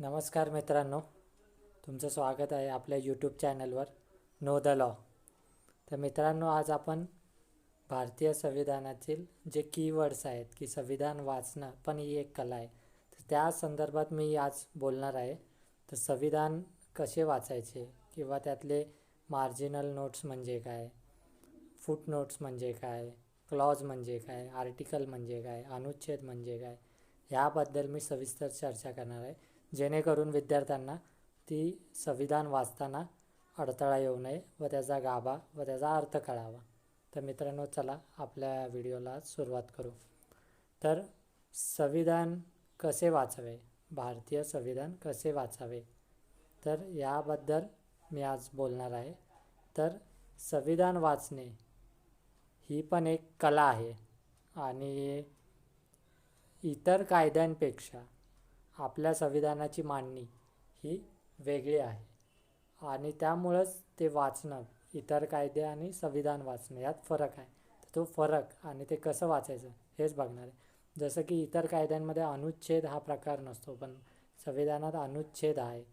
नमस्कार मित्रांनो, तुमचं स्वागत आहे आपल्या यूट्यूब चॅनलवर नो द लॉ. तर मित्रांनो, आज आपण भारतीय संविधानातील जे कीवर्ड्स आहेत की संविधान वाचणं पण ही एक कला आहे, तर त्या संदर्भात मी आज बोलणार आहे. तर संविधान कसे वाचायचे किंवा त्यातले मार्जिनल नोट्स म्हणजे काय, फूट नोट्स म्हणजे काय, क्लॉज म्हणजे काय, आर्टिकल म्हणजे काय, अनुच्छेद म्हणजे काय, ह्याबद्दल मी सविस्तर चर्चा करणार आहे, जेणेकरून विद्यार्थ्यांना ती संविधान वाचताना अडथळा येऊ नये व त्याचा गाभा व त्याचा अर्थ कळावा. तर मित्रांनो, चला आपल्या व्हिडिओला सुरुवात करू. तर संविधान कसे वाचावे, भारतीय संविधान कसे वाचावे, तर याबद्दल मी आज बोलणार आहे. तर संविधान वाचणे ही पण एक कला आहे आणि इतर कायद्यांपेक्षा आपल्या संविधानाची मांडणी ही वेगळी आहे आणि त्यामुळंच ते वाचणं, इतर कायदे आणि संविधान वाचणं यात फरक आहे. तर तो फरक आणि ते कसं वाचायचं हेच बघणार आहे. जसं की इतर कायद्यांमध्ये अनुच्छेद हा प्रकार नसतो, पण संविधानात अनुच्छेद आहे.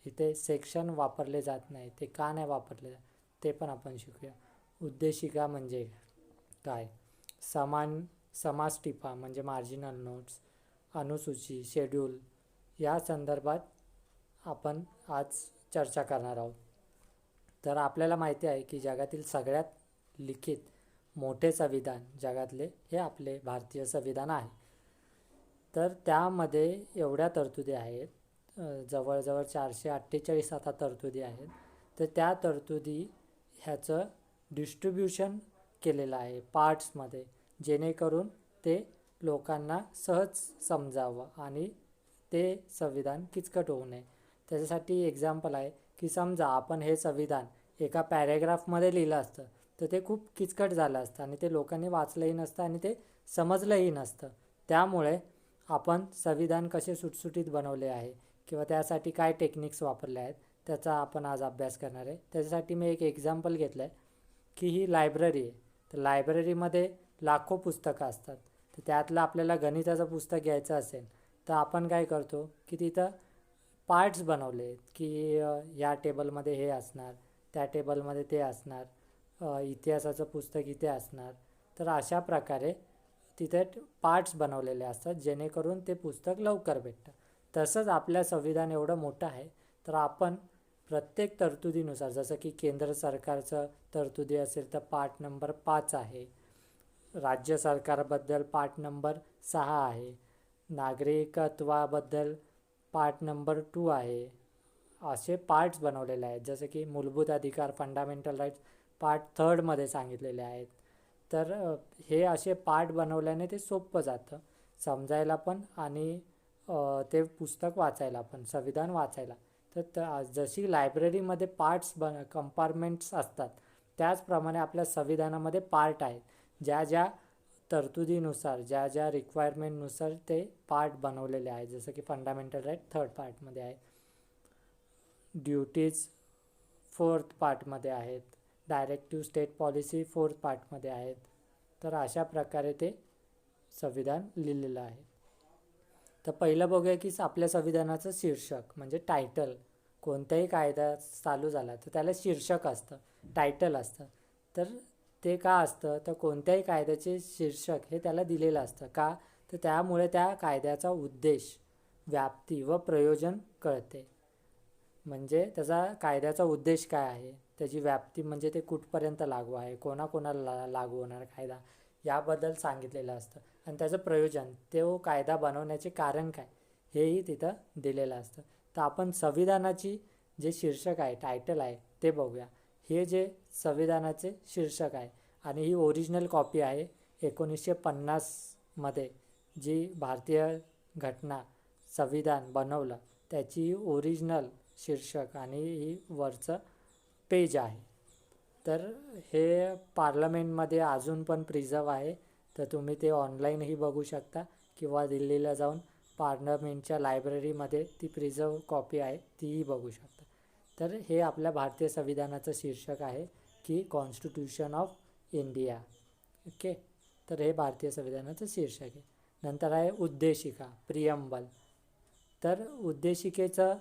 इथे सेक्शन वापरले जात नाही. ते का नाही वापरले जात ते पण आपण शिकूया. उद्देशिका म्हणजे काय, समास टिपा म्हणजे मार्जिनल नोट्स, अनुसूची, शेड्यूल या संदर्भात आपण आज चर्चा करणार आहोत. तर आपल्याला माहिती आहे की जगातील सगळ्यात लिखित मोठे संविधान जगातले हे आपले भारतीय संविधान आहे. तर त्यामध्ये एवढ्या तरतुदी आहेत, जवळजवळ 448 आता तरतुदी आहेत. तर त्या तरतुदी ह्याचं डिस्ट्रीब्युशन केलेलं आहे पार्ट्समध्ये, जेणेकरून ते लोकांना सहज समजावं आणि ते संविधान किचकट होऊ नये. त्याच्यासाठी एक्झाम्पल आहे की समजा आपण हे संविधान एका पॅरेग्राफमध्ये लिहिलं असतं तर ते खूप किचकट झालं असतं आणि ते लोकांनी वाचलंही नसतं आणि ते समजलंही नसतं. त्यामुळे आपण संविधान कसे सुटसुटीत बनवले आहे किंवा त्यासाठी काय टेक्निक्स वापरले आहेत त्याचा आपण आज अभ्यास करणार आहे. त्याच्यासाठी मी एक एक्झाम्पल घेतलं आहे की ही लायब्ररी आहे. तर लायब्ररीमध्ये लाखो पुस्तकं असतात. तर त्यातलं आपल्याला गणिताचं पुस्तक घ्यायचं असेल तर आपण काय करतो की तिथं पार्ट्स बनवले आहेत की या टेबलमध्ये हे असणार, त्या टेबलमध्ये ते असणार, इतिहासाचं पुस्तक इथे असणार. तर अशा प्रकारे तिथे पार्ट्स बनवलेले असतात जेणेकरून ते पुस्तक लवकर भेटतं. तसंच आपल्या संविधान एवढं मोठं आहे तर आपण प्रत्येक तरतुदीनुसार, जसं की केंद्र सरकारचं तरतुदी असेल तर पार्ट नंबर 5 आहे, राज्य सरकारबद्दल पार्ट नंबर 6 आहे, नागरिकत्वाबद्दल पार्ट नंबर 2 आहे. असे पार्ट्स बनवलेले आहेत. जसं की मूलभूत अधिकार फंडामेंटल राईट्स पार्ट 3 सांगितलेले आहेत. तर हे असे पार्ट बनवल्याने ते सोपं जातं समजायला पण आणि ते पुस्तक वाचायला पण, संविधान वाचायला. तर जशी लायब्ररीमध्ये पार्ट्स कंपार्टमेंट्स असतात त्याचप्रमाणे आपल्या संविधानामध्ये पार्ट आहेत. ज्या ज्या तरतुदीनुसार, ज्या ज्या रिक्वायरमेंटनुसार ते पार्ट बनवलेले आहेत. जसं की फंडामेंटल राईट 3rd पार्टमध्ये आहे, ड्युटीज 4th पार्टमध्ये आहेत, डायरेक्टिव्ह स्टेट पॉलिसी 4th पार्टमध्ये आहेत. तर अशा प्रकारे ते संविधान लिहिलेलं आहे. तर पहिलं बघूया की आपल्या संविधानाचं शीर्षक म्हणजे टायटल. कोणताही कायदा चालू झाला तर त्याला शीर्षक असतं, टायटल असतं. तर ते का असतं, तर कोणत्याही कायद्याचे शीर्षक हे त्याला दिलेलं असतं. का, तर त्यामुळे त्या कायद्याचा उद्देश, व्याप्ती व प्रयोजन कळते. म्हणजे त्याचा कायद्याचा उद्देश काय आहे, त्याची व्याप्ती म्हणजे ते कुठपर्यंत लागू आहे, कोणाकोणाला लागू होणार कायदा, याबद्दल सांगितलेलं असतं. आणि त्याचं प्रयोजन, तो कायदा बनवण्याचे कारण काय, हेही तिथं दिलेलं असतं. तर आपण संविधानाची जे शीर्षक आहे, टायटल आहे, ते बघूया. हे जे संविधानाचे शीर्षक आहे आणि ही ओरिजिनल कॉपी आहे 1950 जी भारतीय घटना संविधान बनवलं त्याची ओरिजिनल शीर्षक आणि ही वरचं पेज आहे. तर हे पार्लमेंटमध्ये अजून पण प्रिझर्व आहे. तर तुम्ही ते ऑनलाईनही बघू शकता किंवा दिल्लीला जाऊन पार्लमेंटच्या लायब्ररीमध्ये ती प्रिझर्व कॉपी आहे तीही बघू शकता. तर हे आपल्या भारतीय संविधानाचं शीर्षक आहे की कॉन्स्टिट्यूशन ऑफ इंडिया. ओके, तर हे भारतीय संविधानाचं शीर्षक आहे. नंतर आहे उद्देशिका, प्रियम्बल. तर उद्देशिकेचं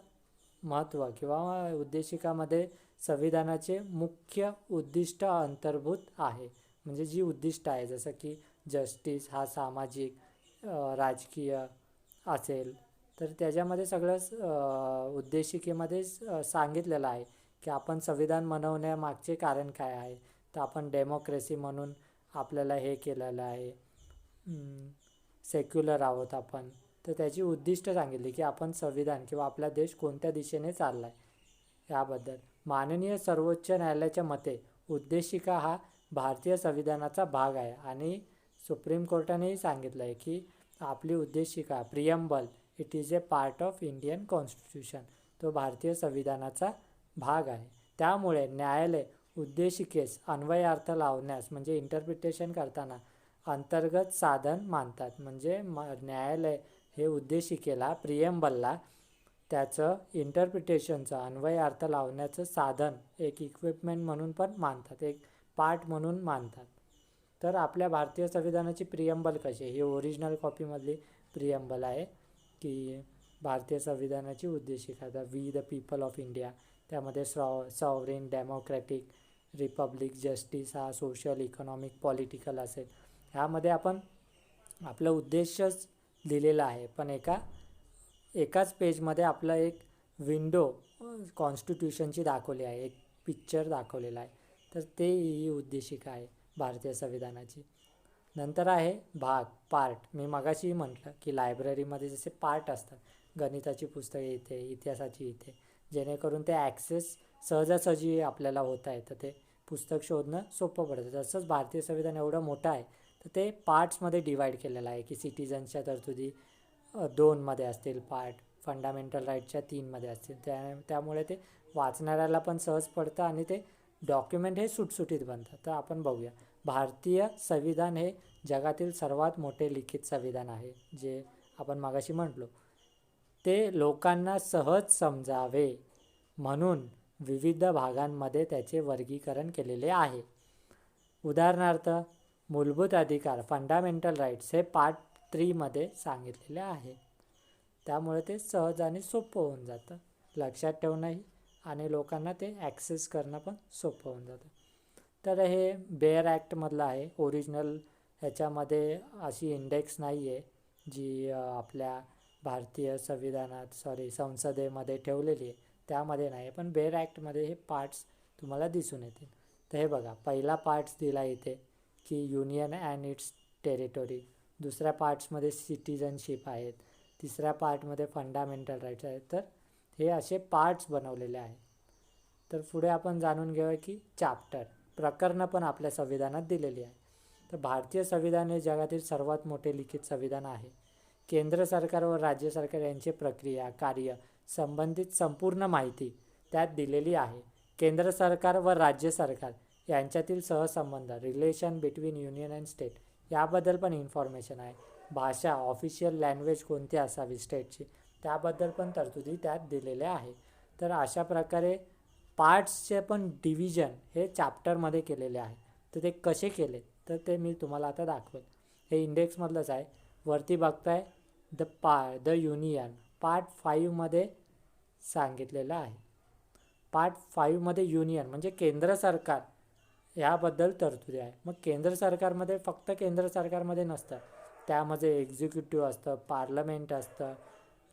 महत्त्व किंवा उद्देशिकामध्ये संविधानाचे मुख्य उद्दिष्ट अंतर्भूत आहे. म्हणजे जी उद्दिष्ट आहे जसं की जस्टिस हा सामाजिक राजकीय असेल तर त्याच्यामध्ये सगळं उद्देशिकेमध्ये सांगितलेलं आहे की आपण संविधान बनवण्यामागचे कारण काय आहे. तर आपण डेमोक्रेसी म्हणून आपल्याला हे केलेलं आहे, सेक्युलर आहोत आपण. तर त्याची उद्दिष्ट सांगितली की आपण संविधान किंवा आपला देश कोणत्या दिशेने चालला आहे याबद्दल. माननीय सर्वोच्च न्यायालयाच्या मते उद्देशिका हा भारतीय संविधानाचा भाग आहे आणि सुप्रीम कोर्टानेही सांगितलं आहे की आपली उद्देशिका preamble it is a part of Indian constitution, तो भारतीय संविधानाचा भाग आहे. त्यामुळे न्यायालय उद्देशिकेस अन्वयार्थ लावण्यास म्हणजे इंटरप्रिटेशन करताना अंतर्गत साधन मानतात. म्हणजे न्यायालय हे उद्देशिकेला प्रियम्बलला त्याचं इंटरप्रिटेशनचं अन्वयार्थ लावण्याचं साधन एक इक्विपमेंट म्हणून पण मानतात, एक पार्ट म्हणून मानतात. तर आपल्या भारतीय संविधानाची प्रियम्बल कशी ही ओरिजिनल कॉपीमधली प्रियम्बल आहे की भारतीय संविधानाची उद्देशिका the we the people of India, त्यामध्ये सॉवरेन डेमोक्रॅटिक रिपब्लिक जस्टिस हा सोशल इकॉनॉमिक पॉलिटिकल असेल. ह्यामध्ये आपण आपलं उद्देशच लिहिलेला आहे पण एकाच पेजमध्ये आपलं एक विंडो कॉन्स्टिट्यूशनची दाखवली आहे, एक पिक्चर दाखवलेला आहे. तर ते ही उद्देशिका आहे भारतीय संविधानाची. नंतर आहे भाग पार्ट. मी मगाशी म्हटलं की लायब्ररीमध्ये जसे पार्ट असतात, गणिताची पुस्तके इथे, इतिहासाची इथे, जेणेकरून ते ॲक्सेस सहजासहजी आपल्याला होता येतं, ते पुस्तक शोधणं सोपं पडतं. तसंच भारतीय संविधान एवढं मोठं आहे तर ते पार्ट्समध्ये डिवाईड केलेलं आहे की सिटिझनच्या तरतुदी 2मध्ये असतील पार्ट, फंडामेंटल राईटच्या 3मध्ये असतील. त्यामुळे ते वाचणाऱ्याला पण सहज पडतं आणि ते डॉक्युमेंट हे सुटसुटीत बनतं. तर आपण बघूया. भारतीय संविधान हे जगातील सर्वात मोठे लिखित संविधान आहे, जे आपण मगाशी म्हटलो. ते लोकांना सहज समजावे म्हणून विविध भागांमध्ये त्याचे वर्गीकरण केलेले आहे. उदाहरणार्थ मूलभूत अधिकार फंडामेंटल राईट्स हे पार्ट 3मध्ये सांगितलेले आहे. त्यामुळे ते सहज आणि सोपं होऊन जातं लक्षात ठेवणंही आणि लोकांना ते ॲक्सेस करणं पण सोपं होऊन जातं. तर हे बेअर ॲक्टमधलं आहे ओरिजिनल. ह्याच्यामध्ये अशी इंडेक्स नाही आहे जी आपल्या भारतीय संसदेमध्ये ठेवलेली आहे, त्यामध्ये नाही. पण बेअर ॲक्टमध्ये हे पार्ट्स तुम्हाला दिसून येतील. तर हे बघा, पहिला पार्ट्स दिला इथे की युनियन अँड इट्स टेरिटोरी, दुसऱ्या पार्ट्समध्ये सिटिझनशिप आहेत, तिसऱ्या पार्टमध्ये फंडामेंटल राईट्स आहेत. तर हे असे पार्ट्स बनवलेले आहेत. तर पुढे आपण जाणून घेऊया की चॅप्टर प्रकरणं पण आपल्या संविधानात दिलेली आहे. तर भारतीय संविधान हे जगातील सर्वात मोठे लिखित संविधान आहे. केंद्र सरकार व राज्य सरकार यांची प्रक्रिया, कार्य संबंधित संपूर्ण माहिती त्यात दिलेली आहे. केंद्र सरकार व राज्य सरकार यांच्यातील सहसंबंध, relation between union and state याबद्दल पण इन्फॉर्मेशन आहे. भाषा, ऑफिशियल लँग्वेज कोणती असावी स्टेटची, त्याबद्दल पण तरतुदी त्यात दिलेल्या आहे. तर अशा प्रकारे पार्ट्सचे पण डिव्हिजन हे चॅप्टरमध्ये केलेले आहे. तर ते कसे केले तर ते मी तुम्हाला आता दाखवेल. हे इंडेक्समधलंच आहे. वरती बघताय द युनियन पार्ट 5मध्ये सांगितलेलं आहे. पार्ट 5मध्ये युनियन म्हणजे केंद्र सरकार याबद्दल तरतुदी आहे. मग केंद्र सरकारमध्ये फक्त केंद्र सरकारमध्ये नसतं, त्यामध्ये एक्झिक्युटिव्ह असतं, पार्लमेंट असतं,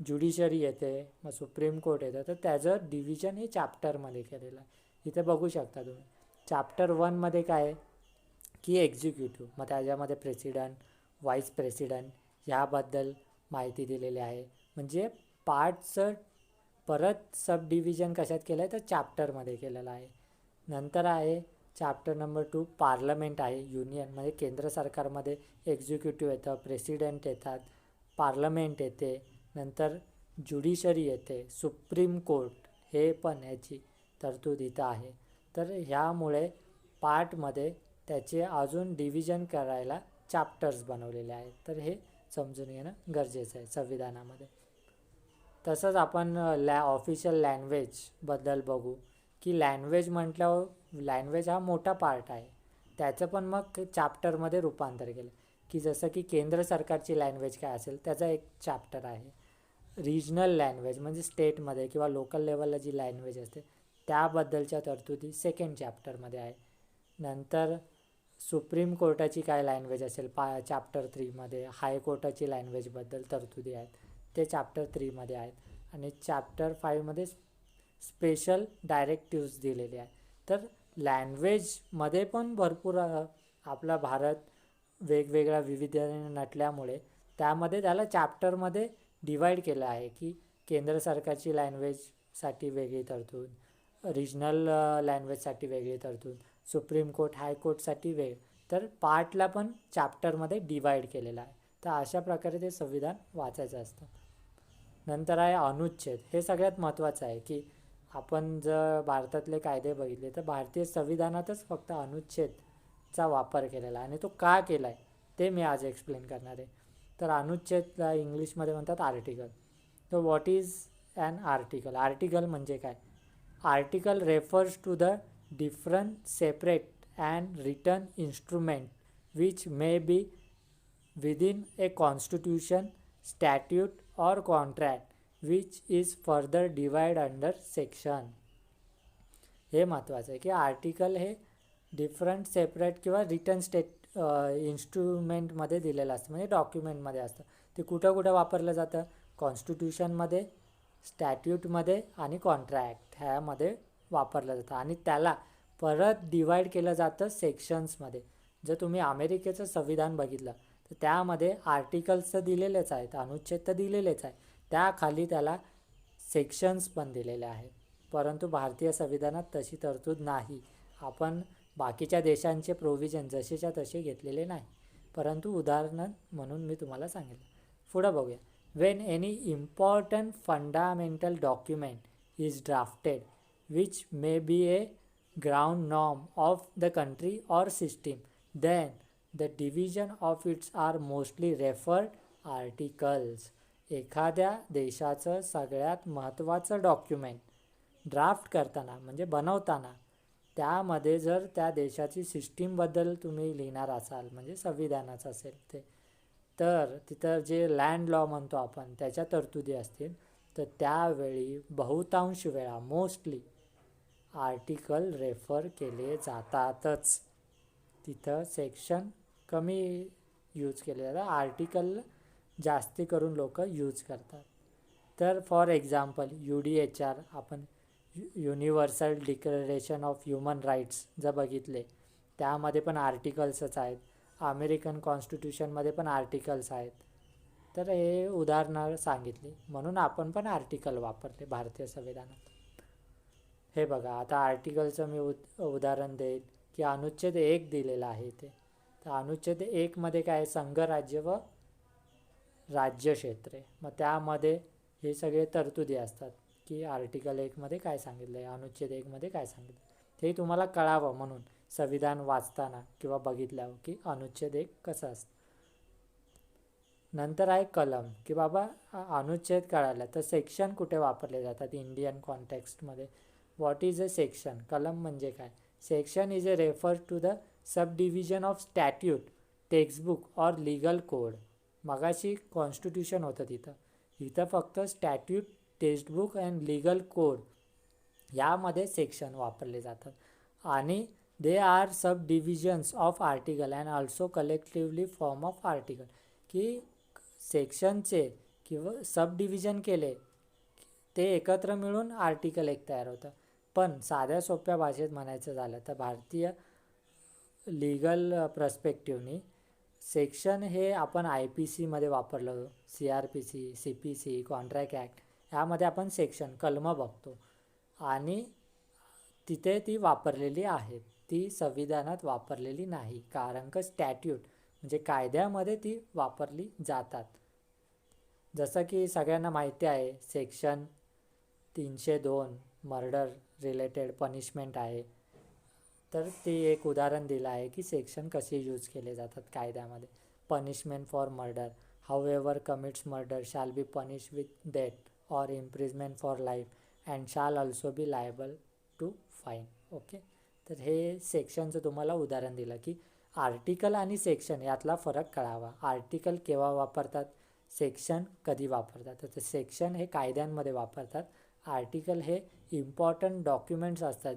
ज्युडिशरी येते, मग सुप्रीम कोर्ट येतं. तर त्याचं डिव्हिजन हे चॅप्टरमध्ये केलेलं आहे. इथे बघू शकता तुम्ही. चॅप्टर 1मध्ये काय आहे की एक्झिक्युटिव्ह, मग त्याच्यामध्ये प्रेसिडेंट, व्हाईस प्रेसिडेंट ह्याबद्दल माहिती दिलेली आहे. म्हणजे पार्टचं परत सब डिव्हिजन कशात केलं आहे तर चॅप्टरमध्ये केलेलं आहे. नंतर आहे चॅप्टर नंबर 2 पार्लमेंट आहे. युनियन म्हणजे केंद्र सरकारमध्ये एक्झिक्युटिव्ह येतं, प्रेसिडेंट येतात, पार्लमेंट येते, नंतर ज्युडिशरी येते, सुप्रीम कोर्ट हे पण याची तरतूद इथं आहे. तर ह्यामुळे पार्टमध्ये त्याचे अजून डिव्हिजन करायला चॅप्टर्स बनवलेले आहेत. तर हे समजून घेणं गरजेचं आहे संविधानामध्ये. तसंच आपण ऑफिशियल लँग्वेजबद्दल बघू की लँग्वेज म्हटल्यावर लँग्वेज हा मोठा पार्ट आहे. त्याचं पण मग चॅप्टरमध्ये रूपांतर केलं की जसं की केंद्र सरकारची लँग्वेज काय असेल त्याचा एक चॅप्टर आहे. रिजनल लँग्वेज म्हणजे स्टेटमध्ये किंवा लोकल लेवलला जी लँग्वेज असते त्याबद्दलच्या तरतुदी सेकंड चॅप्टरमध्ये आहे. नंतर सुप्रीम कोर्टाची काय लँग्वेज असेल चॅप्टर 3मध्ये, हायकोर्टाची लँग्वेजबद्दल तरतुदी आहेत ते चॅप्टर 3मध्ये आहेत. आणि चॅप्टर 5मध्ये स्पेशल डायरेक्टिव्स दिलेले आहे. तर लँग्वेजमध्ये पण भरपूर आपला भारत वेगवेगळ्या विविधतेने नटल्यामुळे त्यामध्ये त्याला चॅप्टरमध्ये डिवाईड केलं आहे की केंद्र सरकारची लँग्वेजसाठी वेगळी तरतूद, रिजनल लँग्वेजसाठी वेगळी तरतूद, सुप्रीम कोर्ट हायकोर्टसाठी तर पार्टला पण चॅप्टरमध्ये डिवाईड केलेला आहे. तर अशा प्रकारे ते संविधान वाचायचं असतं. नंतर आहे अनुच्छेद. हे सगळ्यात महत्त्वाचं आहे की आपण जर भारतातले कायदे बघितले तर भारतीय संविधानातच फक्त अनुच्छेदचा वापर केलेला आहे आणि तो का केला आहे ते मी आज एक्सप्लेन करणार आहे. तर अनुच्छेदला इंग्लिशमध्ये म्हणतात आर्टिकल. तर what is an article? Article म्हणजे काय? Article refers to the different separate and written instrument which may be within a constitution, statute or contract which is further divide under section. हे महत्त्वाचं आहे की आर्टिकल हे different separate किंवा written इन्स्ट्रुमेंटमध्ये दिलेलं असतं, म्हणजे डॉक्युमेंटमध्ये असतं. ते कुठं कुठं वापरलं जातं? कॉन्स्टिट्यूशनमध्ये, स्टॅट्यूटमध्ये आणि कॉन्ट्रॅक्ट ह्यामध्ये वापरलं जातं आणि त्याला परत डिवाईड केलं जातं सेक्शन्समध्ये. जर तुम्ही अमेरिकेचं संविधान बघितलं तर त्यामध्ये आर्टिकल्स तर दिलेलेच आहेत, अनुच्छेद तर दिलेलेच आहे, त्याखाली त्याला सेक्शन्स पण दिलेले आहेत. परंतु भारतीय संविधानात तशी तरतूद नाही. आपण बाकीच्या देशांचे प्रोव्हिजन जसेच्या तसे घेतलेले नाही, परंतु उदाहरण म्हणून मी तुम्हाला सांगितलं. पुढं बघूया. When any important fundamental document is drafted which may be a ground norm of the country or system then the division of its are mostly referred articles. एखाद्या देशाचं सगळ्यात महत्त्वाचं डॉक्युमेंट ड्राफ्ट करताना म्हणजे बनवताना त्यामध्ये जर त्या देशाची सिस्टीमबद्दल तुम्ही लिहिणार असाल, म्हणजे संविधानाचं असेल ते, तर तिथं जे लँड लॉ म्हणतो आपण त्याच्या तरतुदी असतील तर त्यावेळी बहुतांश वेळा मोस्टली आर्टिकल रेफर केले जातातच. तिथं सेक्शन कमी यूज केले जातात, आर्टिकल जास्ती करून लोक यूज करतात. तर फॉर एक्झाम्पल UDHR आपण universal declaration of human rights जर बघितले त्यामध्ये पण आर्टिकल्सच आहेत. अमेरिकन कॉन्स्टिट्यूशनमध्ये पण आर्टिकल्स आहेत. तर हे उदाहरणं सांगितली म्हणून आपण पण आर्टिकल वापरले भारतीय संविधानात. हे बघा, आता आर्टिकलचं मी उदाहरण देईल की अनुच्छेद 1 दिलेला आहे इथे. तर अनुच्छेद 1 मध्ये काय? संघराज्य व राज्यक्षेत्रे. मग त्यामध्ये हे सगळे तरतुदी असतात की आर्टिकल 1 मध्ये काय सांगितलं आहे, अनुच्छेद 1 मध्ये काय सांगितलं, ते तुम्हाला कळावं म्हणून संविधान वाचताना किंवा बघितल्यावर की अनुच्छेद 1 कसं असतं. नंतर आहे कलम, की बाबा अनुच्छेद कळाला तर सेक्शन कुठे वापरले जातात इंडियन कॉन्टेक्स्टमध्ये. What is a section? कलम म्हणजे काय? Section is a refer to the sub division of statute, textbook or legal code. मगाशी कॉन्स्टिट्यूशन होतं इथं फक्त statute, textbook and legal code यामध्ये सेक्शन वापरले जातात. आणि they are sub divisions of article and also collectively form of article. की सेक्शनचे किंवा सब डिव्हिजन केले ते एकत्र मिळून आर्टिकल 1 तयार होतं. पण साध्या सोप्या भाषेत म्हणायचं झालं तर भारतीय लीगल पर्स्पेक्टिव्हनी सेक्शन हे आपण IPCमध्ये वापरलं, CRPC, CPC, कॉन्ट्रॅक्ट ॲक्ट ह्यामध्ये आपण सेक्शन कलम बघतो आणि तिथे ती वापरलेली आहेत. ती संविधानात वापरलेली नाही, कारण का स्टॅट्यूट म्हणजे कायद्यामध्ये ती वापरली जातात. जसं की सगळ्यांना माहिती आहे सेक्शन 302 मर्डर रिलेटेड पनिशमेंट आहे. तर ते एक उदाहरण दिलं आहे की सेक्शन कसे यूज केले जातात कायद्यामध्ये. Punishment for murder, however commits murder shall be punish with death or imprisonment for life and shall also be liable to fine. Okay, तर हे सेक्शनचं तुम्हाला उदाहरण दिलं की आर्टिकल आणि सेक्शन यातला फरक कळावा. आर्टिकल केव्हा वापरतात? सेक्शन कधी वापरतात, तर ते सेक्शन हे कायद्यांमध्ये वापरतात. आर्टिकल हे इम्पॉर्टंट डॉक्युमेंट्स असतात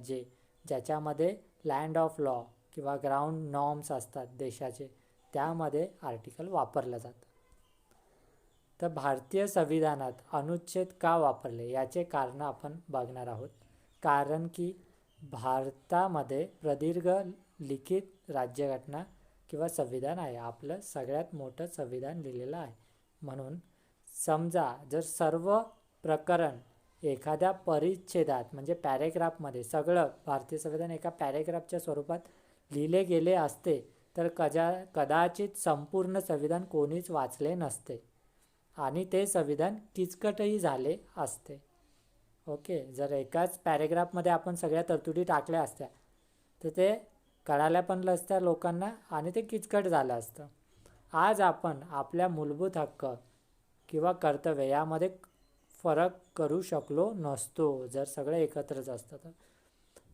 ज्याच्यामध्ये लँड ऑफ लॉ किंवा ग्राउंड नॉर्म्स असतात देशाचे, त्यामध्ये आर्टिकल वापरलं जातं. तर भारतीय संविधानात अनुच्छेद का वापरले याचे कारण आपण बघणार आहोत. कारण की भारतामध्ये प्रदीर्घ लिखित राज्यघटना किंवा संविधान आहे. आपलं सगळ्यात मोठं संविधान लिहिलेलं आहे. म्हणून समजा जर सर्व प्रकरण एखाद्या परिच्छेदात म्हणजे पॅरेग्राफमध्ये सगळं भारतीय संविधान एका पॅरेग्राफच्या स्वरूपात लिहिले गेले असते तर कदाचित संपूर्ण संविधान कोणीच वाचले नसते आणि ते संविधान किचकटही झाले असते. ओके, जर एकाच पॅरेग्राफमध्ये आपण सगळ्या तरतुदी टाकल्या असत्या तर ते कळाल्या पण नसत्या लोकांना आणि ते किचकट झालं असतं. आज आपण आपल्या मूलभूत हक्क किंवा कर्तव्य यामध्ये फरक करू शकलो नसतो जर सगळं एकत्रच असतं तर.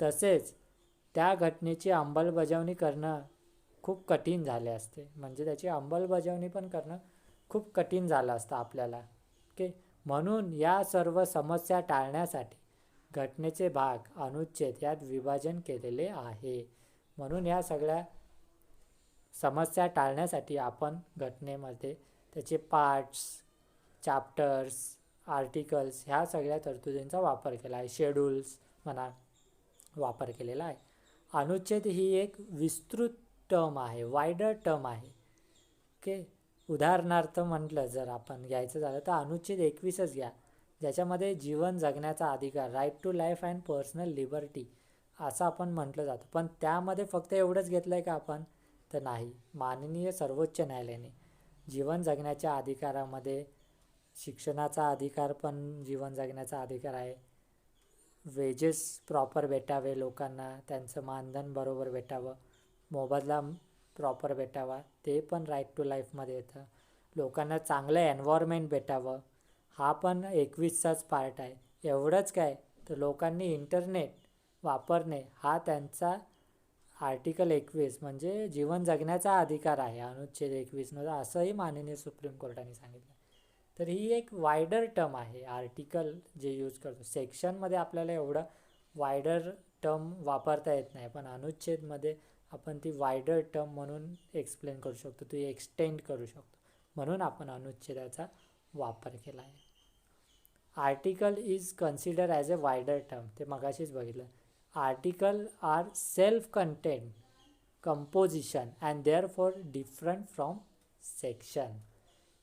तसेच त्या घटनेची अंमलबजावणी करणं खूप कठीण झाले असते, म्हणजे त्याची अंमलबजावणी पण करणं खूप कठीण झालं असतं आपल्याला. ओके, म्हणून या सर्व समस्या टाळण्यासाठी घटनेचे भाग अनुच्छेद यात विभाजन केलेले आहे. म्हणून या सगळ्या समस्या टाळण्यासाठी आपण घटनेमध्ये त्याचे पार्ट्स, चॅप्टर्स, आर्टिकल्स ह्या सगळ्या तरतुदींचा वापर केला आहे. शेड्यूल्स म्हणा वापर केलेला आहे. अनुच्छेद ही एक विस्तृत टर्म आहे, वायडर टर्म आहे. ओके, उदाहरणार्थ म्हटलं जर आपण घ्यायचं झालं तर अनुच्छेद 21च घ्या, ज्याच्यामध्ये जीवन जगण्याचा अधिकार, right to life and personal liberty असं आपण म्हटलं जातं. पण त्यामध्ये फक्त एवढंच घेतलं आहे का आपण, तर नाही. माननीय सर्वोच्च न्यायालयाने जीवन जगण्याच्या अधिकारामध्ये शिक्षणाचा अधिकार पण जीवन जगण्याचा अधिकार आहे. वेजेस प्रॉपर भेटावे लोकांना, त्यांचं मानधन बरोबर भेटावं, मोबदला प्रॉपर भेटावा, ते पण राईट टू लाईफमध्ये येतं. लोकांना चांगलं एन्व्हायरमेंट भेटावं, हा पण 21चाच पार्ट आहे. एवढंच काय तर लोकांनी इंटरनेट वापरणे हा त्यांचा आर्टिकल 21 म्हणजे जीवन जगण्याचा अधिकार आहे अनुच्छेद 21 असंही माननीय सुप्रीम कोर्टाने सांगितलं. तर ही एक वायडर टर्म आहे आर्टिकल जे यूज करतो. सेक्शनमध्ये आपल्याला एवढं वायडर टर्म वापरता येत नाही, पण अनुच्छेदमध्ये आपण ती वायडर टर्म म्हणून एक्सप्लेन करू शकतो, ती एक्सटेंड करू शकतो. म्हणून आपण अनुच्छेदाचा वापर केला आहे. Article is consider as a wider term, ते मगाशीच बघितलं. Article are self content composition and therefore different from section.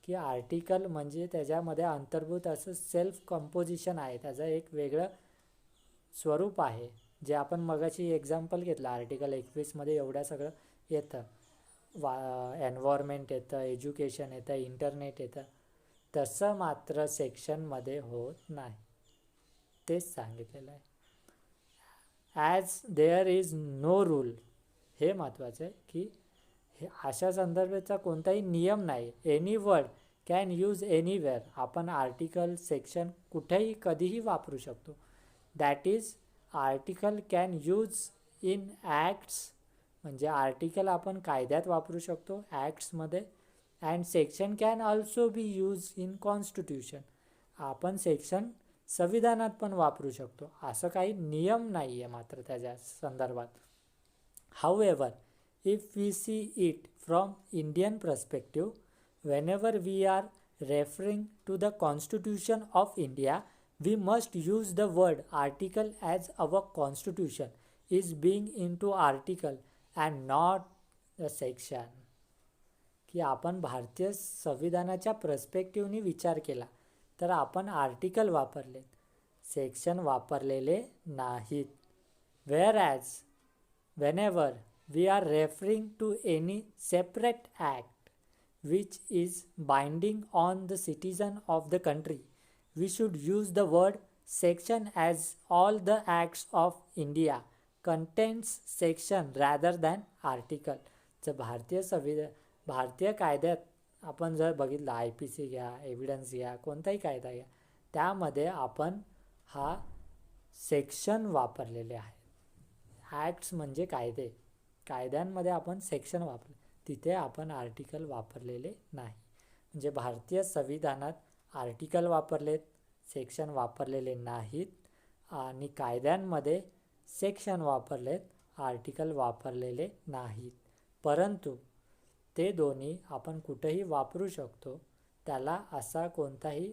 की आर्टिकल म्हणजे त्याच्यामध्ये अंतर्भूत असं सेल्फ कंपोजिशन आहे, त्याचं एक वेगळं स्वरूप आहे. जे आपण मगाशी एक्झाम्पल घेतलं आर्टिकल 21मध्ये एवढं सगळं येतं, एन्व्हायरमेंट येतं, एज्युकेशन येतं, इंटरनेट येतं. तसं मात्र सेक्शनमध्ये होत नाही, तेच सांगितलेलं आहे. As there is no rule, हे महत्त्वाचं आहे की हे अशा संदर्भाचा कोणताही नियम नाही. Any word can use anywhere. आपण आर्टिकल सेक्शन कुठेही कधीही वापरू शकतो. That is article can use in acts, म्हणजे आर्टिकल आपण कायद्यात वापरू शकतो, ॲक्ट्समध्ये. And section can also be use in constitution. आपण सेक्शन संविधानात पण वापरू शकतो, असं काही नियम नाही आहे मात्र त्याच्या संदर्भात. हाऊएव्हर, if we see it from Indian perspective, whenever we are referring to the Constitution of India, we must use the word article as our constitution is being into article and not the section. की आपण भारतीय संविधानाच्या पर्स्पेक्टिव्हनी विचार केला तर आपण article वापरले, section वापरलेले नाहीत. Whereas whenever we are referring to any separate act which is binding on the citizen of the country, we should use the word section as all the acts of India contains section rather than article. जर भारतीय कायद्यात आपण जर बघितलं, IPC घ्या, evidence घ्या, कोणताही कायदा घ्या, त्यामध्ये आपण हा सेक्शन वापरलेले आहे. ॲक्ट्स म्हणजे कायदे, कायद्यांमध्ये आपण सेक्शन वापरले, तिथे आपण आर्टिकल वापरलेले नाही. म्हणजे भारतीय संविधानात आर्टिकल वापरलेत, सेक्शन वापरलेले नाहीत आणि कायद्यांमध्ये सेक्शन वापरलेत, आर्टिकल वापरलेले नाहीत. परंतु ते दोन्ही आपण कुठेही वापरू शकतो, त्याला असा कोणताही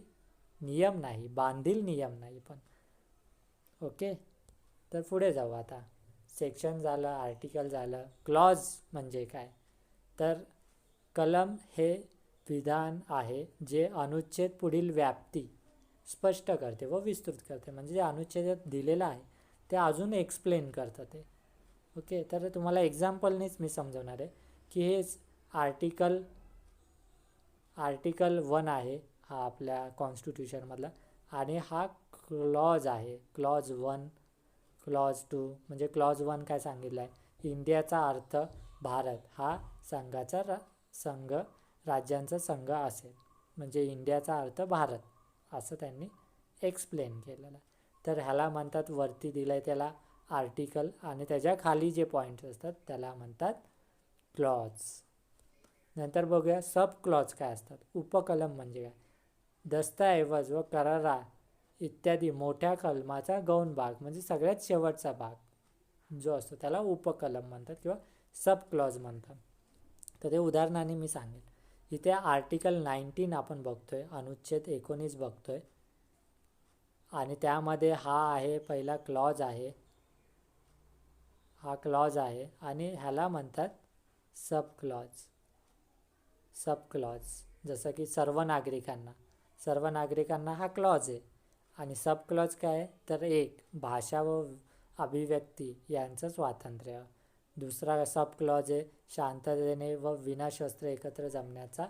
नियम नाही, बांधील नियम नाही. पण ओके, तर पुढे जाऊ आता. सेक्शन झालं, आर्टिकल झालं. क्लॉज म्हणजे काय? तर कलम हे विधान आहे जे अनुच्छेद पुढील व्याप्ती स्पष्ट करते व विस्तृत करते. म्हणजे जे अनुच्छेदात दिलेलं आहे ते अजून एक्सप्लेन करतं ते. ओके, तर तुम्हाला एक्झाम्पलनेच मी समजवणार आहे की हे आर्टिकल 1 आहे हा आपल्या कॉन्स्टिट्यूशनमधला, आणि हा क्लॉज आहे, क्लॉज 1, क्लॉज 2. म्हणजे क्लॉज 1 काय सांगितलं आहे? इंडियाचा अर्थ भारत हा संघ राज्यांचा संघ असेल, म्हणजे इंडियाचा अर्थ भारत असं त्यांनी एक्सप्लेन केलेलं आहे. तर ह्याला म्हणतात, वरती दिलं आहे त्याला आर्टिकल, आणि त्याच्या खाली जे पॉईंट्स असतात त्याला म्हणतात क्लॉज. नंतर बघूया सब क्लॉज काय असतात. उपकलम म्हणजे काय? दस्तऐवज व करारा इत्यादी मोठ्या कलमाचा गौण भाग, म्हणजे सगळ्यात शेवटचा भाग जो असतो त्याला उपकलम म्हणतात किंवा सब क्लॉज म्हणतात. तर ते उदाहरणाने मी सांगेन. इथे आर्टिकल 19 आपण बघतोय, अनुच्छेद 19 बघतोय, आणि त्यामध्ये हा आहे पहिला क्लॉज आहे, हा क्लॉज आहे, आणि ह्याला म्हणतात सब क्लॉज. सब क्लॉज जसं की सर्व नागरिकांना हा क्लॉज आहे. आणि सब क्लॉज काय आहे? तर एक, भाषा व अभिव्यक्ती यांचं स्वातंत्र्य. दुसरा सब क्लॉज आहे शांततेने व विनाशस्त्र एकत्र जमण्याचा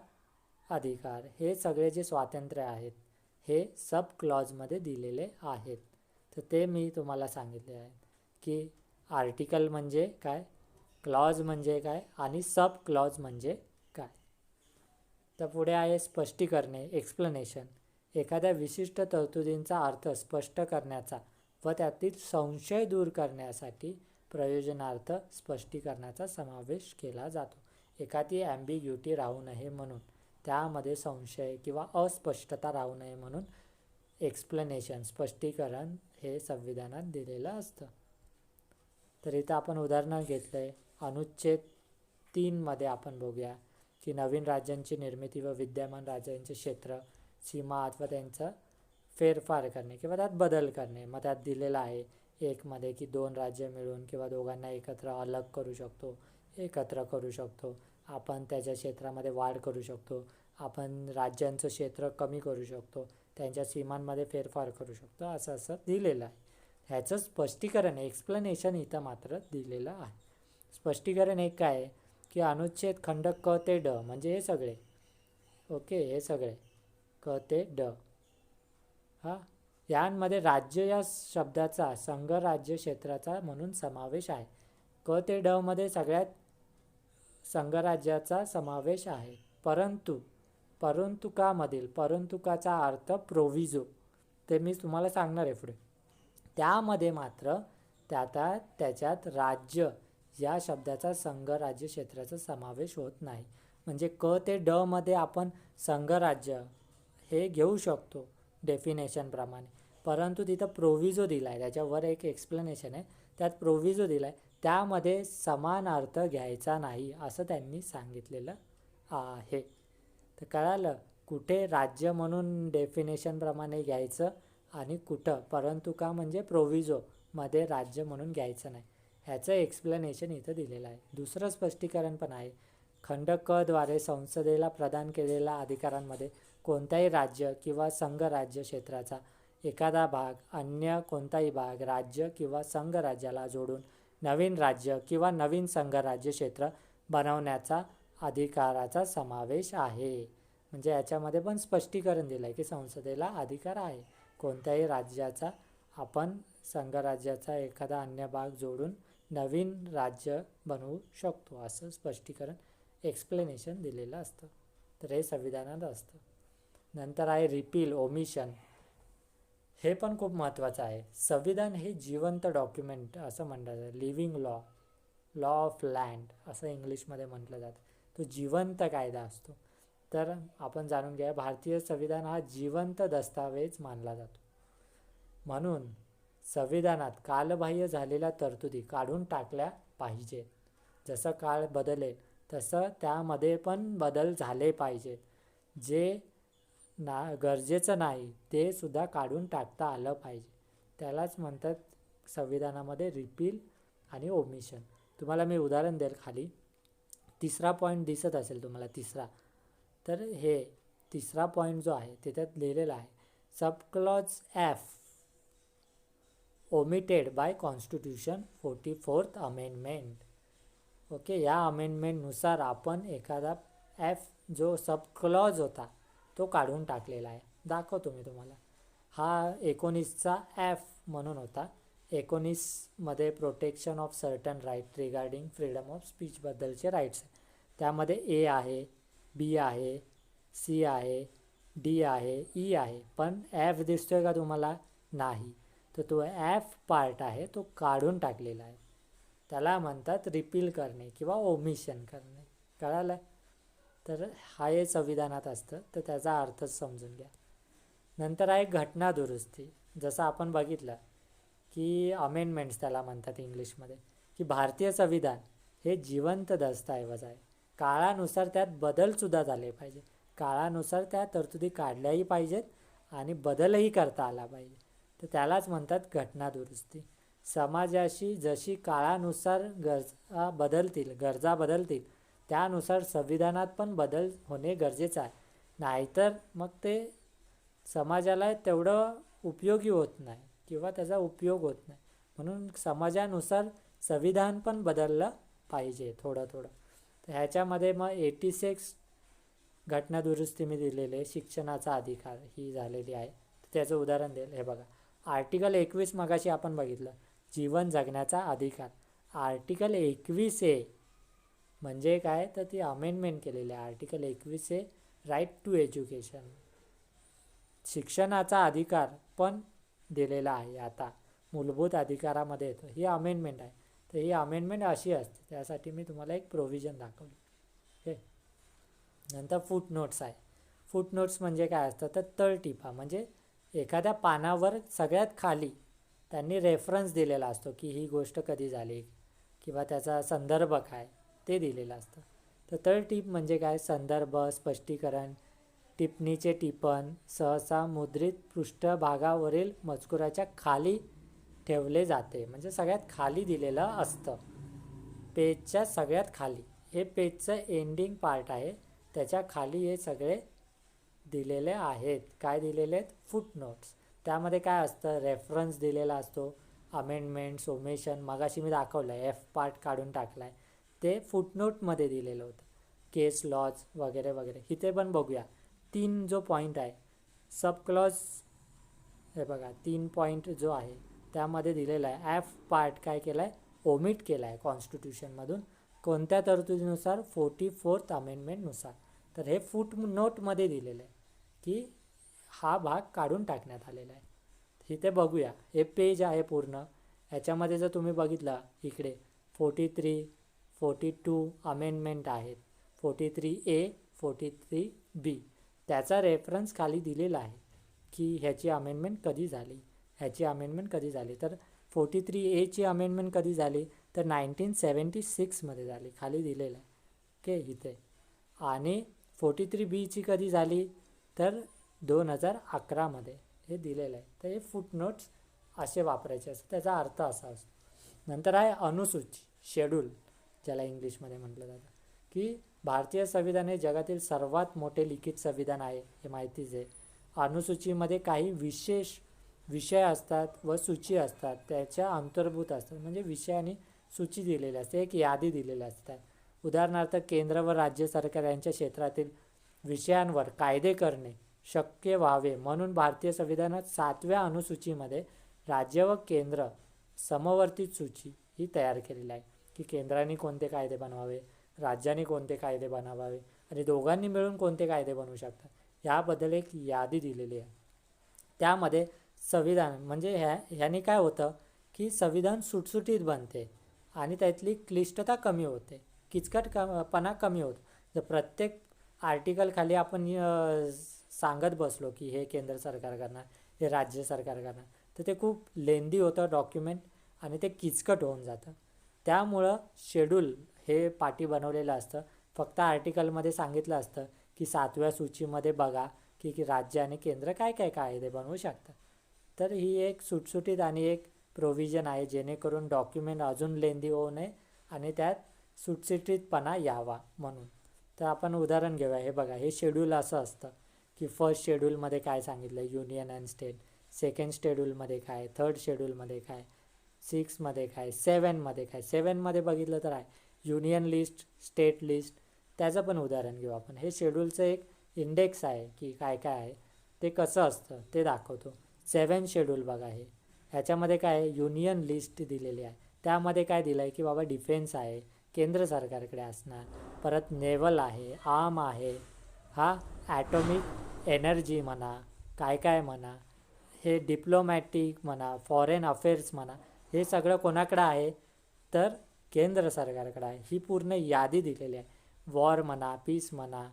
अधिकार. हे सगळे जे स्वातंत्र्य आहेत हे सब क्लॉजमध्ये दिलेले आहेत. तर ते मी तुम्हाला सांगितले आहे की आर्टिकल म्हणजे काय, क्लॉज म्हणजे काय, आणि सब क्लॉज म्हणजे काय. तर पुढे आहे स्पष्टीकरणे, एक्सप्लेनेशन. एखाद्या विशिष्ट तरतुदींचा अर्थ स्पष्ट करण्याचा व त्यातील संशय दूर करण्यासाठी प्रयोजनार्थ स्पष्टीकरणाचा समावेश केला जातो. एखादी ॲम्बिग्युटी राहू नये म्हणून, त्यामध्ये संशय किंवा अस्पष्टता राहू नये म्हणून एक्सप्लेनेशन, स्पष्टीकरण हे संविधानात दिलेलं असतं. तर इथं आपण उदाहरण घेतलं आहे. अनुच्छेद 3 मध्ये आपण बघूया की नवीन राज्यांची निर्मिती व विद्यमान राज्यांचे क्षेत्र, सीमा अथवा त्यांचा फेरफार करणे किंवा त्यात बदल करणे. मग त्यात दिलेलं आहे 1 मध्ये की 2 राज्य मिळून किंवा दोघांना एकत्र अलग करू शकतो, एकत्र करू शकतो. आपण त्याच्या क्षेत्रामध्ये वाढ करू शकतो, आपण राज्यांचं क्षेत्र कमी करू शकतो, त्यांच्या सीमांमध्ये फेरफार करू शकतो, असं दिलेलं आहे. ह्याचं स्पष्टीकरण, एक्सप्लेनेशन इथं मात्र दिलेलं आहे. स्पष्टीकरण एक काय आहे की अनुच्छेद खंड क ते ड, म्हणजे हे सगळे, ओके, हे सगळे क ते ड, यांमध्ये राज्य या शब्दाचा संघ राज्य क्षेत्राचा म्हणून समावेश आहे. क ते ड मध्ये सगळ्यात संघराज्याचा समावेश आहे. परंतु का मधील परंतु काचा अर्थ प्रोव्हिजो, ते मी तुम्हाला सांगणार आहे पुढे. त्यामध्ये मात्र त्याच्यात राज्य या शब्दाचा संघ राज्य क्षेत्राचा समावेश होत नाही. म्हणजे क ते ड मध्ये आपण संघराज्य हे घेऊ शकतो डेफिनेशन प्रमाणे, परंतु तिथं प्रोव्हिजो दिला आहे, त्याच्यावर एक एक्सप्लेनेशन आहे, त्यात प्रोव्हिजो दिला आहे, त्यामध्ये समान अर्थ घ्यायचा नाही असं त्यांनी सांगितलेलं आहे. तर कळालं कुठे राज्य म्हणून डेफिनेशन प्रमाणे घ्यायचं आणि कुठं परंतु का म्हणजे प्रोव्हिजो मध्ये राज्य म्हणून घ्यायचं नाही, ह्याचं एक्सप्लेनेशन इथं दिलेलं आहे. दुसरं स्पष्टीकरण पण आहे. खंड क द्वारे संसदेला प्रदान केलेल्या अधिकारांमध्ये कोणताही राज्य किंवा संघ राज्य क्षेत्राचा एखादा भाग अन्य कोणताही भाग राज्य किंवा संघ राज्याला जोडून नवीन राज्य किंवा नवीन संघ राज्य क्षेत्र बनवण्याचा अधिकाराचा समावेश आहे. म्हणजे याच्यामध्ये पण स्पष्टीकरण दिलं आहे की संसदेला अधिकार आहे कोणत्याही राज्याचा आपण संघराज्याचा एखादा अन्य भाग जोडून नवीन राज्य बनवू शकतो, असं स्पष्टीकरण, एक्सप्लेनेशन दिलेलं असतं. तर हे संविधानात असतं. नंतर आहे रिपील, ओमिशन. हे पण खूप महत्त्वाचं आहे. संविधान हे जिवंत डॉक्युमेंट असं म्हणलं जातं, लिव्हिंग लॉ ऑफ लँड असं इंग्लिशमध्ये म्हटलं जातं. तो जिवंत कायदा असतो. तर आपण जाणून घ्या, भारतीय संविधान हा जिवंत दस्तावेज मानला जातो. म्हणून संविधानात कालबाह्य झालेल्या तरतुदी काढून टाकल्या पाहिजेत. जसं काळ बदलेल तसं त्यामध्ये पण बदल झाले पाहिजेत. जे गरजेचं नाही ते सुद्धा काढून टाकता आलं पाहिजे. त्यालाच म्हणतात संविधानामध्ये रिपील आणि ओमिशन. तुम्हाला मी उदाहरण देईल खाली. तिसरा पॉईंट दिसत असेल तुम्हाला, तिसरा. तर हे तिसरा पॉईंट जो आहे त्याच्यात लिहिलेला आहे, subclause F omitted bye constitution 44th amendment. Okay, या अमेंडमेंटनुसार आपण एखादा एफ जो सबक्लॉज होता तो काढून टाकलेला आहे. दाखवतो मी तुम्हाला. हा 19चा एफ म्हणून होता. 19मध्ये protection of certain right regarding freedom of स्पीचबद्दलचे राईट्स आहे. त्यामध्ये ए आहे, बी आहे, सी आहे, डी आहे, ई आहे. पण एफ दिसतोय का तुम्हाला? नाही. तर तो एफ पार्ट आहे तो काढून टाकलेला आहे. त्याला म्हणतात रिपील करणे किंवा ओमिशन करणे. कळालं? तर हा हे संविधानात असतं, तर त्याचा अर्थच समजून घ्या. नंतर आहे घटना दुरुस्ती. जसं आपण बघितलं की अमेंडमेंट्स त्याला म्हणतात इंग्लिशमध्ये, की भारतीय संविधान हे जिवंत दस्तऐवज आहे. काळानुसार त्यात बदलसुद्धा झाले पाहिजे. काळानुसार त्या तरतुदी काढल्याही पाहिजेत आणि बदलही करता आला पाहिजे. तर त्यालाच म्हणतात घटना दुरुस्ती. समाजाशी जशी काळानुसार गरजा बदलतील त्यानुसार संविधानात पण बदल होणे गरजेचं आहे. नाहीतर मग ते समाजाला तेवढं उपयोगी होत नाही किंवा त्याचा उपयोग होत नाही. म्हणून समाजानुसार संविधान पण बदललं पाहिजे थोडं थोडं. तर ह्याच्यामध्ये मग 86 घटना दुरुस्ती मी दिलेली आहे. शिक्षणाचा अधिकार ही झालेली आहे. त्याचं उदाहरण देईल. हे बघा, आर्टिकल 21 मगाशी आपण बघितलं, जीवन जगण्याचा अधिकार. आर्टिकल 21A म्हणजे काय, तर ती अमेंडमेंट केलेली आहे. Article 21A right to education, शिक्षणाचा अधिकार पण दिलेला आहे. आता मूलभूत अधिकारामध्ये येतो. ही अमेंडमेंट आहे. तर ही अमेंडमेंट अशी असते. त्यासाठी मी तुम्हाला एक प्रोव्हिजन दाखवली. ओके. नंतर फूट नोट्स आहे. फूट नोट्स म्हणजे काय असतं, तर तळटीपा. म्हणजे एखाद्या पानावर सगळ्यात खाली त्यांनी रेफरन्स दिलेला असतो की ही गोष्ट कधी झाली किंवा त्याचा संदर्भ काय ते दिलेलं असतं. तर तळटीप म्हणजे काय, संदर्भ, स्पष्टीकरण, टिप्पणीचे टिपण सहसा मुद्रित पृष्ठभागावरील मजकुराच्या खाली ठेवले जाते. म्हणजे सगळ्यात खाली दिलेलं असतं, पेजच्या सगळ्यात खाली. हे पेजचं एंडिंग पार्ट आहे, त्याच्या खाली हे सगळे दिलेले आहेत. काय दिलेले आहेत? फूट नोट्स. त्यामध्ये काय असतं, रेफरन्स दिलेला असतो, अमेंडमेंट्स, ओमेशन. मगाशी मी दाखवलं एफ पार्ट काढून टाकला आहे, ते फूटनोटमध्ये दिलेलं होतं. केस लॉज वगैरे वगैरे. इथे पण बघूया 3 जो पॉईंट आहे सबक्लॉज. हे बघा 3 पॉईंट जो आहे त्यामध्ये दिलेला आहे एफ पार्ट काय केला आहे, ओमिट केला आहे कॉन्स्टिट्यूशनमधून. कोणत्या तरतुदीनुसार? 44th अमेंडमेंटनुसार. तर हे फूट नोटमध्ये दिलेलं आहे की हा भाग काढून टाकण्यात आलेला आहे. इथे बघूया, हे पेज आहे पूर्ण. ह्याच्यामध्ये जर तुम्ही बघितला इकडे 43, 42 अमेंडमेंट आहेत. 43A, 43B. त्याचा रेफरन्स खाली दिलेला आहे की ह्याची अमेंडमेंट कधी झाली, ह्याची अमेंडमेंट कधी झाली. तर 43A अमेंडमेंट कधी झाली, तर 1976मध्ये झाली. खाली दिलेलं आहे. ओके, इथे. आणि 43B कधी झाली, तर 2011मध्ये हे दिलेलं आहे. तर हे फूटनोट्स असे वापरायचे असतात. त्याचा अर्थ असा असतो. नंतर आहे अनुसूची, शेड्यूल ज्याला इंग्लिशमध्ये म्हटलं जातं, की भारतीय संविधान हे जगातील सर्वात मोठे लिखित संविधान आहे, हे माहितीच आहे. अनुसूचीमध्ये काही विशेष विषय असतात व सूची असतात, त्याच्या अंतर्भूत असतात. म्हणजे विषय आणि सूची दिलेली असते, एक यादी दिलेली असतात. उदाहरणार्थ केंद्र व राज्य सरकार यांच्या क्षेत्रातील विषयांवर कायदे करणे शक्य व्हावे म्हणून भारतीय संविधानात 7व्या अनुसूचीमध्ये राज्य व केंद्र समवर्तित सूची ही तयार केलेली आहे की केंद्राने कोणते कायदे बनवावे, राज्यांनी कोणते कायदे बनवावे आणि दोघांनी मिळून कोणते कायदे बनवू शकतात, याबद्दल एक यादी दिलेली आहे. त्यामध्ये संविधान म्हणजे ह्याने काय होतं की संविधान सुटसुटीत बनते आणि त्यातली क्लिष्टता कमी होते, किचकटपणा कमी होतो. जर प्रत्येक आर्टिकल खाली आपण सांगत बसलो की हे केंद्र सरकार करणार, हे राज्य सरकार करणार, तर ते खूप लेंदी होतं डॉक्युमेंट आणि ते किचकट होऊन जातं. त्यामुळं शेड्यूल हे पाटी बनवलेलं असतं. फक्त आर्टिकलमध्ये सांगितलं असतं की 7व्या सूचीमध्ये बघा की राज्य आणि केंद्र काय काय कायदे बनवू शकतात. तर ही एक सुटसुटीत आणि एक प्रोव्हिजन आहे जेणेकरून डॉक्युमेंट अजून लेंदी होऊ नये आणि त्यात सुटसुटीतपणा यावा म्हणून. तर आपण उदाहरण घेऊया. हे बघा, हे शेड्यूल असं असतं की फर्स्ट शेड्यूलमध्ये काय सांगितलं युनियन अँड स्टेट, सेकंड शेड्यूलमध्ये काय, थर्ड शेड्यूलमध्ये काय, 6मध्ये काय, 7मध्ये काय. 7मध्ये बघितलं तर आहे युनियन लिस्ट, स्टेट लिस्ट. त्याचं पण उदाहरण घेऊ आपण. हे शेड्यूलचं एक इंडेक्स आहे की काय काय आहे, ते कसं असतं ते दाखवतो. 7 शेड्यूल बघा, हे ह्याच्यामध्ये काय आहे युनियन लिस्ट दिलेली आहे. त्यामध्ये काय दिलं आहे की बाबा डिफेन्स आहे, केंद्र सरकारकडे असणार, परत नेव्हल आहे, आर्म आहे, हा ॲटॉमिक एनर्जी म्हणा, काय काय म्हणा, हे डिप्लोमॅटिक म्हणा, फॉरेन अफेअर्स म्हणा, हे सगळं कोणाकडं आहे तर केंद्र सरकारकडे आहे. ही पूर्ण यादी दिलेली आहे. वॉर म्हणा, पीस म्हणा,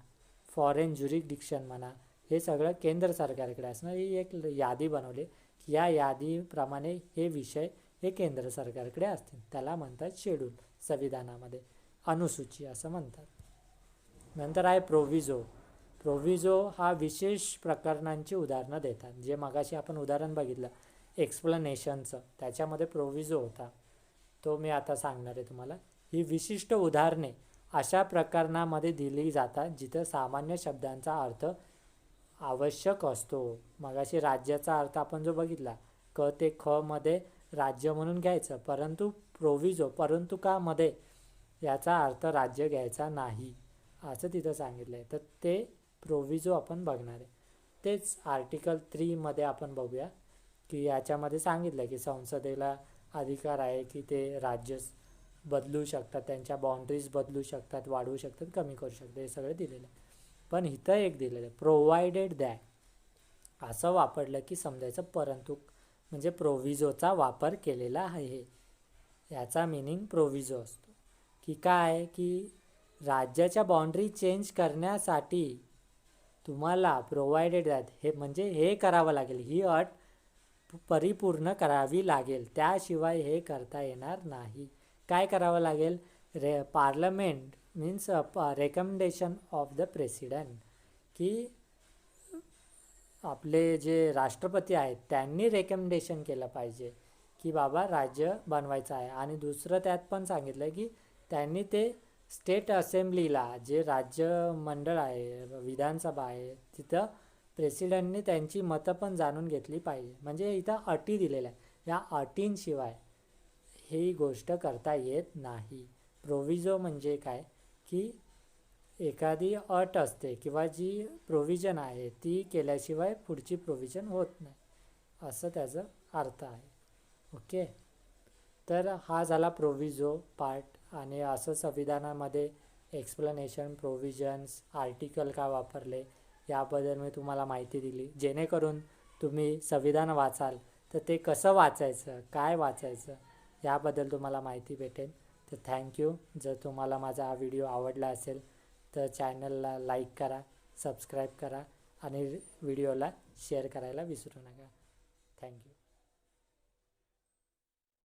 फॉरेन ज्युरिडिक्शन म्हणा, हे सगळं केंद्र सरकारकडे असणार. ही एक यादी बनवली. या यादीप्रमाणे हे विषय हे केंद्र सरकारकडे असतील. त्याला म्हणतात शेड्यूल, संविधानामध्ये अनुसूची असं म्हणतात. नंतर आहे प्रोव्हिजो. प्रोव्हिजो हा विशेष प्रकरणांची उदाहरणं देतात. जे मगाशी आपण उदाहरण बघितलं एक्सप्लेनेशनचं, त्याच्यामध्ये प्रोव्हिजो होता, तो मी आता सांगणार आहे तुम्हाला. ही विशिष्ट उदाहरणे अशा प्रकरणामध्ये दिली जातात जिथं सामान्य शब्दांचा अर्थ आवश्यक असतो. मगाशी राज्याचा अर्थ आपण जो बघितला क ते ख मध्ये राज्य म्हणून घ्यायचं, परंतु प्रोव्हिजो परंतु का मध्ये याचा अर्थ राज्य घ्यायचा नाही असं तिथं सांगितलं आहे. तर ते प्रोव्हिजो आपण बघणार आहे. तेच आर्टिकल 3 मध्ये आपण बघूया की याच्यामध्ये सांगितलं की संसदेला अधिकार आहे की ते राज्य बदलू शकतात, त्यांच्या बाउंड्रीज बदलू शकतात, वाढवू शकतात, कमी करू शकतात, हे सगळं दिलेलं आहे. पण इथं एक दिलेलं आहे प्रोव्हाइडेड दॅट, असं वापरलं की समजायचं परंतु म्हणजे प्रोव्हिजोचा वापर केलेला आहे. याचा मिनिंग प्रोव्हिजो असतो की काय की राज्याच्या बाउंड्री चेंज करण्यासाठी तुम्हाला प्रोव्हाइडेड दॅट हे म्हणजे हे करावं लागेल, ही अट परिपूर्ण करावी लागेल, त्याशिवाय हे करता येणार नाही. काय करावं लागेल? Parliament means recommendation of the president, की आपले जे राष्ट्रपती आहेत त्यांनी रेकमेंडेशन केलं पाहिजे की बाबा राज्य बनवायचं आहे. आणि दुसरं त्यात पण सांगितलं की त्यांनी ते स्टेट असेंब्लीला, जे राज्य मंडळ आहे, विधानसभा आहे, तिथं प्रेसिडेंटने त्यांची मतं पण जाणून घेतली पाहिजे. म्हणजे इथं अटी दिलेल्या आहे. या अटींशिवाय ही गोष्ट करता येत नाही. प्रोव्हिजो म्हणजे काय की एखादी अट असते किंवा जी प्रोव्हिजन आहे ती केल्याशिवाय पुढची प्रोव्हिजन होत नाही, असं त्याचा अर्थ आहे. ओके, तर हा झाला प्रोव्हिजो पार्ट. आणि असं संविधानामध्ये एक्सप्लेनेशन, प्रोव्हिजन्स, आर्टिकल का वापरले याबद्दल मी तुम्हाला माहिती दिली. जेणेकरून तुम्ही संविधान वाचाल तर ते कसं वाचायचं, काय वाचायचं याबद्दल तुम्हाला माहिती भेटेल. तर थँक्यू. जर तुम्हाला माझा हा व्हिडिओ आवडला असेल तर चॅनलला लाईक करा, सबस्क्राईब करा आणि व्हिडिओला शेअर करायला विसरू नका. थँक्यू.